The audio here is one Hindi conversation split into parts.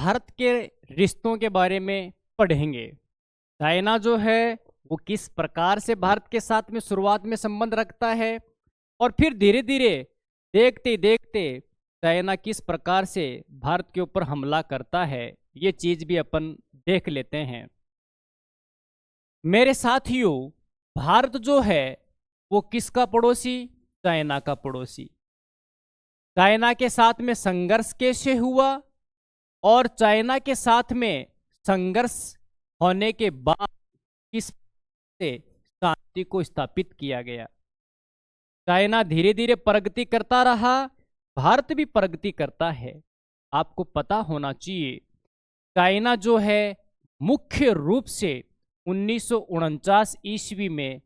भारत के रिश्तों के बारे में पढ़ेंगे। चाइना जो है वो किस प्रकार से भारत के साथ में शुरुआत में संबंध रखता है और फिर धीरे धीरे देखते देखते चाइना किस प्रकार से भारत के ऊपर हमला करता है, ये चीज भी अपन देख लेते हैं। मेरे साथियों, भारत जो है वो किसका पड़ोसी? चाइना का पड़ोसी। चाइना के साथ में संघर्ष कैसे हुआ और चाइना के साथ में संघर्ष होने के बाद किस से शांति को स्थापित किया गया। चाइना धीरे धीरे प्रगति करता रहा, भारत भी प्रगति करता है। आपको पता होना चाहिए चाइना जो है मुख्य रूप से 1949 ईस्वी में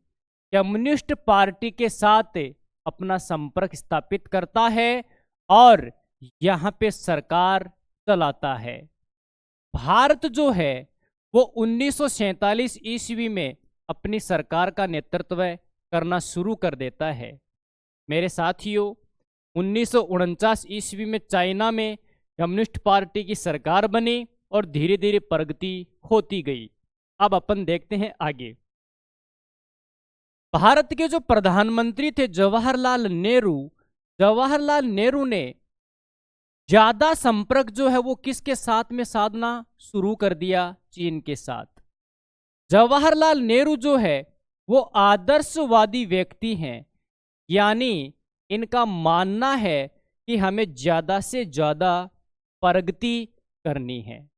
कम्युनिस्ट पार्टी के साथ अपना संपर्क स्थापित करता है और यहाँ पे सरकार चलाता है। भारत जो है वो 1947 ईस्वी में अपनी सरकार का नेतृत्व करना शुरू कर देता है। मेरे साथियों, 1949 ईस्वी में चाइना में कम्युनिस्ट पार्टी की सरकार बनी और धीरे धीरे प्रगति होती गई। अब अपन देखते हैं आगे। भारत के जो प्रधानमंत्री थे जवाहरलाल नेहरू ने ज्यादा संपर्क जो है वो किसके साथ में साधना शुरू कर दिया? चीन के साथ। जवाहरलाल नेहरू जो है वो आदर्शवादी व्यक्ति हैं, यानी इनका मानना है कि हमें ज्यादा से ज्यादा प्रगति करनी है,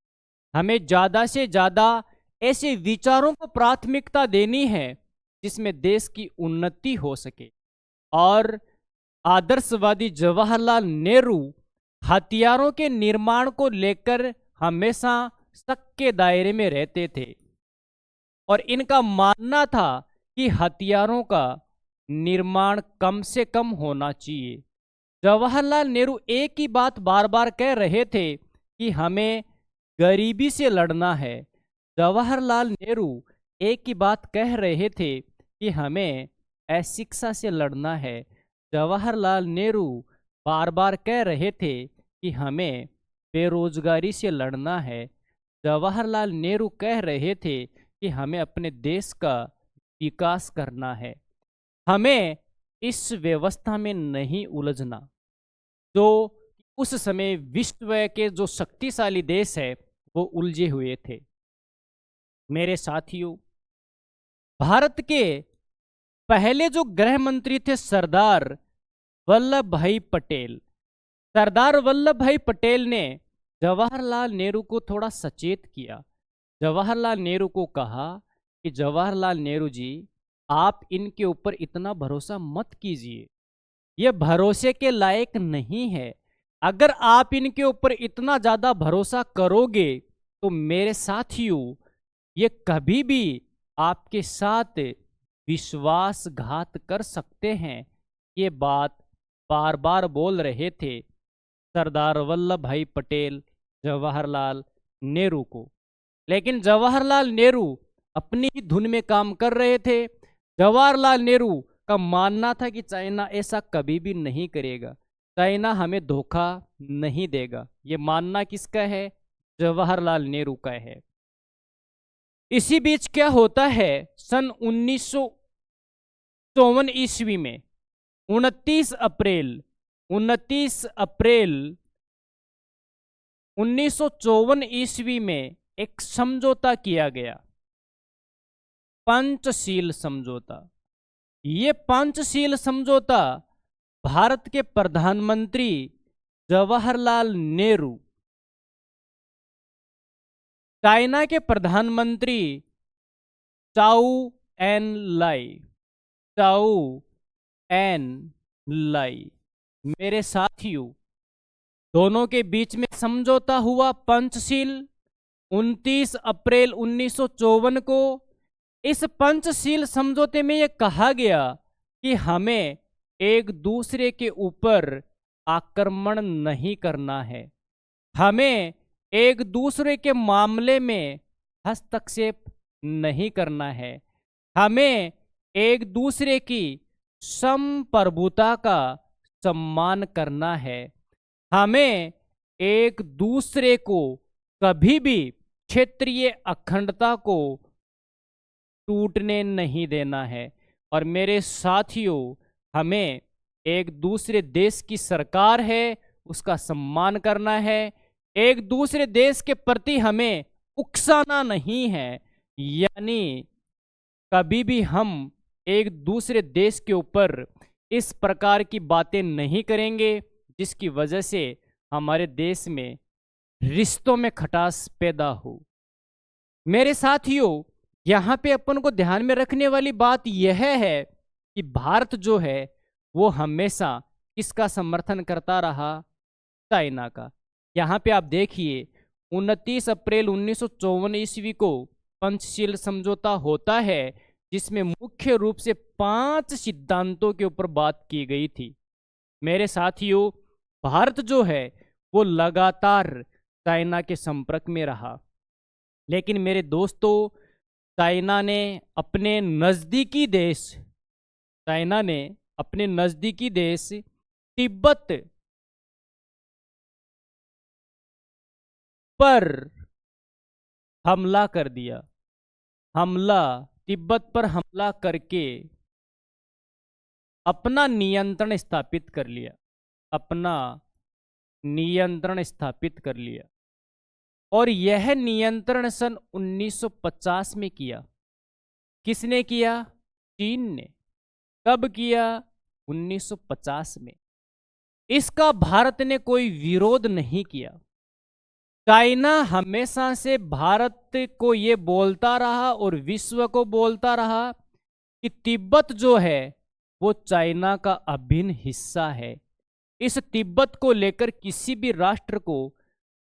हमें ज्यादा से ज्यादा ऐसे विचारों को प्राथमिकता देनी है जिसमें देश की उन्नति हो सके। और आदर्शवादी जवाहरलाल नेहरू हथियारों के निर्माण को लेकर हमेशा शक के दायरे में रहते थे और इनका मानना था कि हथियारों का निर्माण कम से कम होना चाहिए। जवाहरलाल नेहरू एक ही बात बार बार कह रहे थे कि हमें गरीबी से लड़ना है। जवाहरलाल नेहरू एक ही बात कह रहे थे कि हमें अशिक्षा से लड़ना है। जवाहरलाल नेहरू बार बार कह रहे थे कि हमें बेरोजगारी से लड़ना है। जवाहरलाल नेहरू कह रहे थे कि हमें अपने देश का विकास करना है, हमें इस व्यवस्था में नहीं उलझना जो उस समय विश्व के जो शक्तिशाली देश है वो उलझे हुए थे। मेरे साथियों, भारत के पहले जो गृह मंत्री थे सरदार वल्लभ भाई पटेल। सरदार वल्लभ भाई पटेल ने जवाहरलाल नेहरू को थोड़ा सचेत किया। जवाहरलाल नेहरू को कहा कि जवाहरलाल नेहरू जी, आप इनके ऊपर इतना भरोसा मत कीजिए, ये भरोसे के लायक नहीं है। अगर आप इनके ऊपर इतना ज्यादा भरोसा करोगे तो मेरे साथियों ये कभी भी आपके साथ विश्वासघात कर सकते हैं। ये बात बार बार बोल रहे थे सरदार वल्लभ भाई पटेल जवाहरलाल नेहरू को। लेकिन जवाहरलाल नेहरू अपनी ही धुन में काम कर रहे थे। जवाहरलाल नेहरू का मानना था कि चाइना ऐसा कभी भी नहीं करेगा, चाइना हमें धोखा नहीं देगा। ये मानना किसका है? जवाहरलाल नेहरू का है। इसी बीच क्या होता है, सन 1954 ईस्वी में 29 अप्रैल 1954 ईस्वी में एक समझौता किया गया, पंचशील समझौता। ये पंचशील समझौता भारत के प्रधानमंत्री जवाहरलाल नेहरू, चाइना के प्रधानमंत्री चाउ एन लाई, मेरे साथियों, दोनों के बीच में समझौता हुआ पंचशील 29 अप्रैल 1954 को। इस पंचशील समझौते में यह कहा गया कि हमें एक दूसरे के ऊपर आक्रमण नहीं करना है, हमें एक दूसरे के मामले में हस्तक्षेप नहीं करना है, हमें एक दूसरे की संप्रभुता का सम्मान करना है, हमें एक दूसरे को कभी भी क्षेत्रीय अखंडता को टूटने नहीं देना है। और मेरे साथियों, हमें एक दूसरे देश की सरकार है उसका सम्मान करना है, एक दूसरे देश के प्रति हमें उकसाना नहीं है, यानी कभी भी हम एक दूसरे देश के ऊपर इस प्रकार की बातें नहीं करेंगे जिसकी वजह से हमारे देश में रिश्तों में खटास पैदा हो। मेरे साथियों, यहाँ पे अपन को ध्यान में रखने वाली बात यह है कि भारत जो है वो हमेशा किसका समर्थन करता रहा? चाइना का। यहाँ पे आप देखिए 29 अप्रैल 1954 ईस्वी को पंचशील समझौता होता है जिसमें मुख्य रूप से 5 सिद्धांतों के ऊपर बात की गई थी। मेरे साथियों, भारत जो है वो लगातार चाइना के संपर्क में रहा, लेकिन मेरे दोस्तों, चाइना ने अपने नज़दीकी देश तिब्बत पर हमला कर दिया। तिब्बत पर हमला करके अपना नियंत्रण स्थापित कर लिया। और यह नियंत्रण सन 1950 में किया। किसने किया? चीन ने। कब किया? 1950 में। इसका भारत ने कोई विरोध नहीं किया। चाइना हमेशा से भारत को ये बोलता रहा और विश्व को बोलता रहा कि तिब्बत जो है वो चाइना का अभिन्न हिस्सा है। इस तिब्बत को लेकर किसी भी राष्ट्र को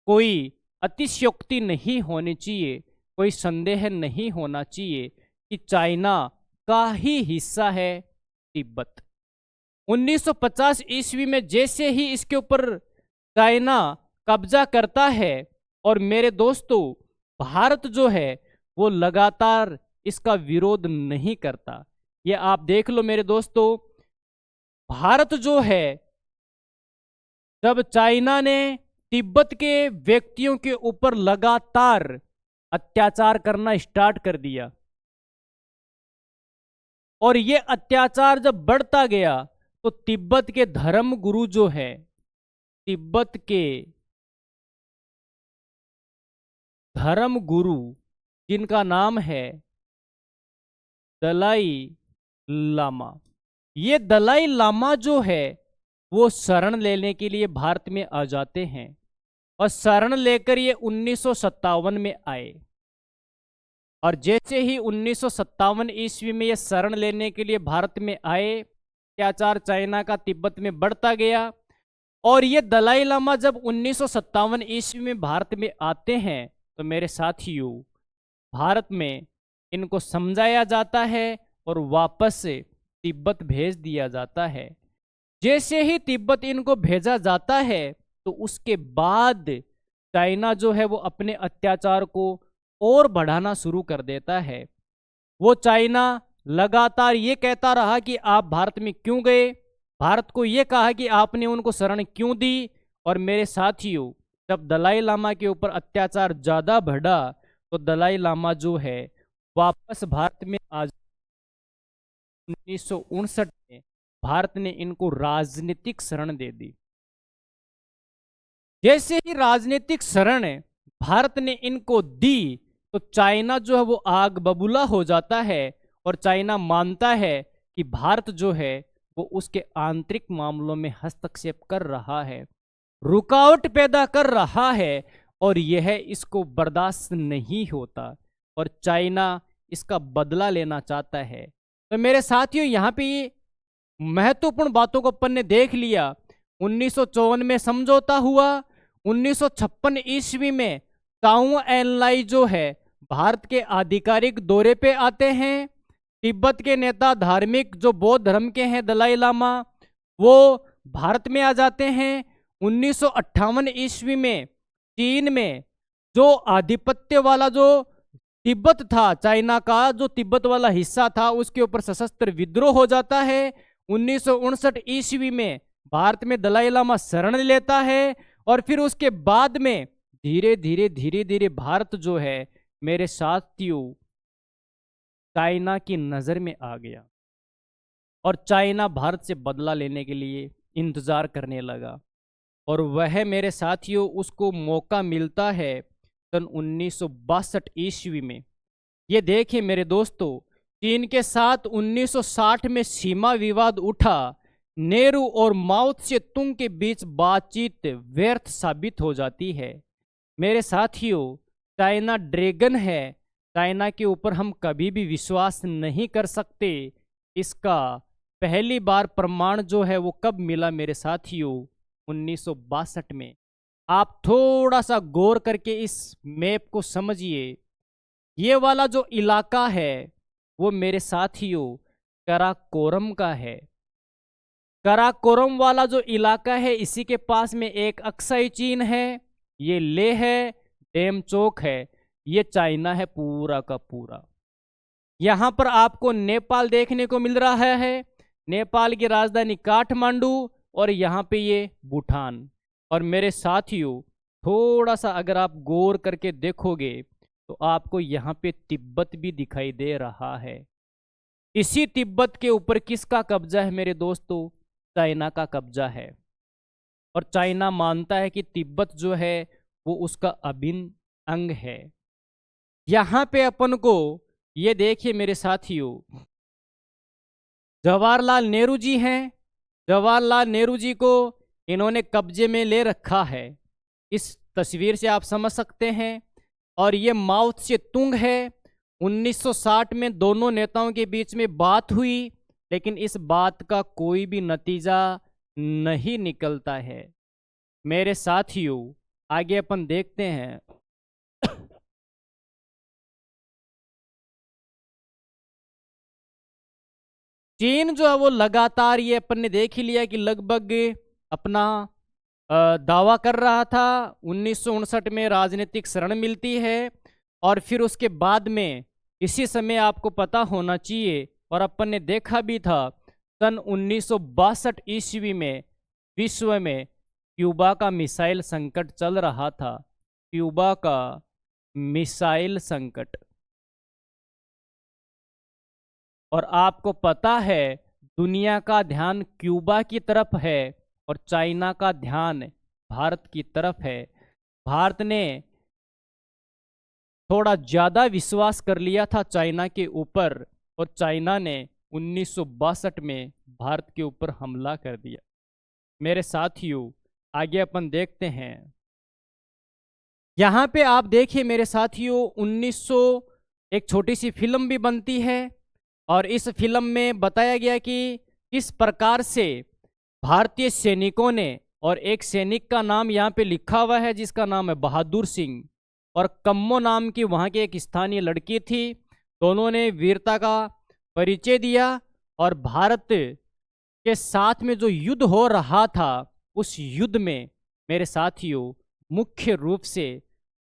कोई अतिशयोक्ति नहीं होनी चाहिए, कोई संदेह नहीं होना चाहिए कि चाइना का ही हिस्सा है तिब्बत। 1950 ईस्वी में जैसे ही इसके ऊपर चाइना कब्जा करता है, और मेरे दोस्तों, भारत जो है वो लगातार इसका विरोध नहीं करता। ये आप देख लो मेरे दोस्तों, भारत जो है जब चाइना ने तिब्बत के व्यक्तियों के ऊपर लगातार अत्याचार करना स्टार्ट कर दिया, और ये अत्याचार जब बढ़ता गया तो तिब्बत के धर्म गुरु जो है, तिब्बत के धर्म गुरु जिनका नाम है दलाई लामा, ये दलाई लामा जो है वो शरण लेने के लिए भारत में आ जाते हैं, और शरण लेकर ये 1957 में आए। और जैसे ही 1957 ईस्वी में ये शरण लेने के लिए भारत में आए, अत्याचार चाइना का तिब्बत में बढ़ता गया। और ये दलाई लामा जब 1957 ईस्वी में भारत में आते हैं तो मेरे साथियों, भारत में इनको समझाया जाता है और वापस से तिब्बत भेज दिया जाता है। जैसे ही तिब्बत इनको भेजा जाता है तो उसके बाद चाइना जो है वो अपने अत्याचार को और बढ़ाना शुरू कर देता है। वो चाइना लगातार ये कहता रहा कि आप भारत में क्यों गए, भारत को ये कहा कि आपने उनको शरण क्यों दी। और मेरे साथियों, जब दलाई लामा के ऊपर अत्याचार ज़्यादा बढ़ा तो दलाई लामा जो है वापस भारत में आ 1959 में भारत ने इनको राजनीतिक शरण दे दी। जैसे ही राजनीतिक शरण भारत ने इनको दी तो चाइना जो है वो आग बबूला हो जाता है, और चाइना मानता है कि भारत जो है वो उसके आंतरिक मामलों में हस्तक्षेप कर रहा है, रुकावट पैदा कर रहा है, और यह इसको बर्दाश्त नहीं होता, और चाइना इसका बदला लेना चाहता है। तो मेरे साथियों, यहाँ पे महत्वपूर्ण बातों को अपन ने देख लिया। 1954 में समझौता हुआ। 1956 ईस्वी में चाओ एनलाई जो है भारत के आधिकारिक दौरे पे आते हैं। तिब्बत के नेता, धार्मिक जो बौद्ध धर्म के हैं, दलाई लामा, वो भारत में आ जाते हैं। 1958 ईस्वी में चीन में जो आधिपत्य वाला जो तिब्बत था, चाइना का जो तिब्बत वाला हिस्सा था, उसके ऊपर सशस्त्र विद्रोह हो जाता है। 1959 ईस्वी में भारत में दलाई लामा शरण लेता है, और फिर उसके बाद में धीरे धीरे धीरे धीरे भारत जो है मेरे साथियों चाइना की नज़र में आ गया और चाइना भारत से बदला लेने के लिए इंतज़ार करने लगा। और वह मेरे साथियों उसको मौका मिलता है सन 1962 ईस्वी में। ये देखिए मेरे दोस्तों, चीन के साथ 1960 में सीमा विवाद उठा। नेहरू और माओ त्से तुंग के बीच बातचीत व्यर्थ साबित हो जाती है। मेरे साथियों, चाइना ड्रैगन है। चाइना के ऊपर हम कभी भी विश्वास नहीं कर सकते। इसका पहली बार प्रमाण जो है वो कब मिला मेरे साथियों? 1962 में। आप थोड़ा सा गौर करके इस मैप को समझिए। ये वाला जो इलाका है वो मेरे साथियों कराकोरम का है। कराकोरम वाला जो इलाका है इसी के पास में एक अक्साई चीन है, ये लेह है, डेमचोक है, ये चाइना है पूरा का पूरा। यहाँ पर आपको नेपाल देखने को मिल रहा है, नेपाल की राजधानी काठमांडू, और यहाँ पे ये भूटान। और मेरे साथियों थोड़ा सा अगर आप गौर करके देखोगे तो आपको यहाँ पे तिब्बत भी दिखाई दे रहा है। इसी तिब्बत के ऊपर किसका कब्जा है मेरे दोस्तों? चाइना का कब्जा है। और चाइना मानता है कि तिब्बत जो है वो उसका अभिन्न अंग है। यहाँ पे अपन को ये देखिए मेरे साथियों, जवाहरलाल नेहरू जी हैं। जवाहरलाल नेहरू जी को इन्होंने कब्जे में ले रखा है, इस तस्वीर से आप समझ सकते हैं। और ये माओ त्से तुंग है। 1960 में दोनों नेताओं के बीच में बात हुई, लेकिन इस बात का कोई भी नतीजा नहीं निकलता है। मेरे साथियों आगे अपन देखते हैं। चीन जो है वो लगातार, ये अपन ने देख ही लिया कि लगभग अपना दावा कर रहा था। 1959 में राजनीतिक शरण मिलती है और फिर उसके बाद में इसी समय आपको पता होना चाहिए और अपन ने देखा भी था सन 1962 ईस्वी में विश्व में क्यूबा का मिसाइल संकट चल रहा था। क्यूबा का मिसाइल संकट। और आपको पता है दुनिया का ध्यान क्यूबा की तरफ है और चाइना का ध्यान भारत की तरफ है। भारत ने थोड़ा ज़्यादा विश्वास कर लिया था चाइना के ऊपर और चाइना ने 1962 में भारत के ऊपर हमला कर दिया। मेरे साथियों आगे अपन देखते हैं। यहाँ पे आप देखिए मेरे साथियों, 1900 एक छोटी सी फिल्म भी बनती है और इस फिल्म में बताया गया कि किस प्रकार से भारतीय सैनिकों ने, और एक सैनिक का नाम यहाँ पे लिखा हुआ है जिसका नाम है बहादुर सिंह, और कम्मो नाम की वहाँ की एक स्थानीय लड़की थी। दोनों ने वीरता का परिचय दिया और भारत के साथ में जो युद्ध हो रहा था उस युद्ध में मेरे साथियों मुख्य रूप से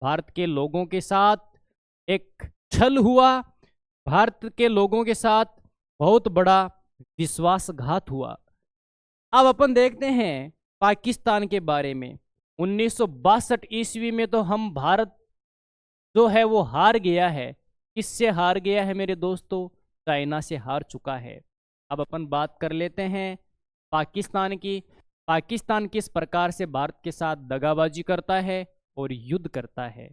भारत के लोगों के साथ एक छल हुआ। भारत के लोगों के साथ बहुत बड़ा विश्वासघात हुआ। अब अपन देखते हैं पाकिस्तान के बारे में। 1962 ईस्वी में तो हम भारत जो है वो हार गया है। किससे हार गया है मेरे दोस्तों? चाइना से हार चुका है। अब अपन बात कर लेते हैं पाकिस्तान की। पाकिस्तान किस प्रकार से भारत के साथ दगाबाजी करता है और युद्ध करता है।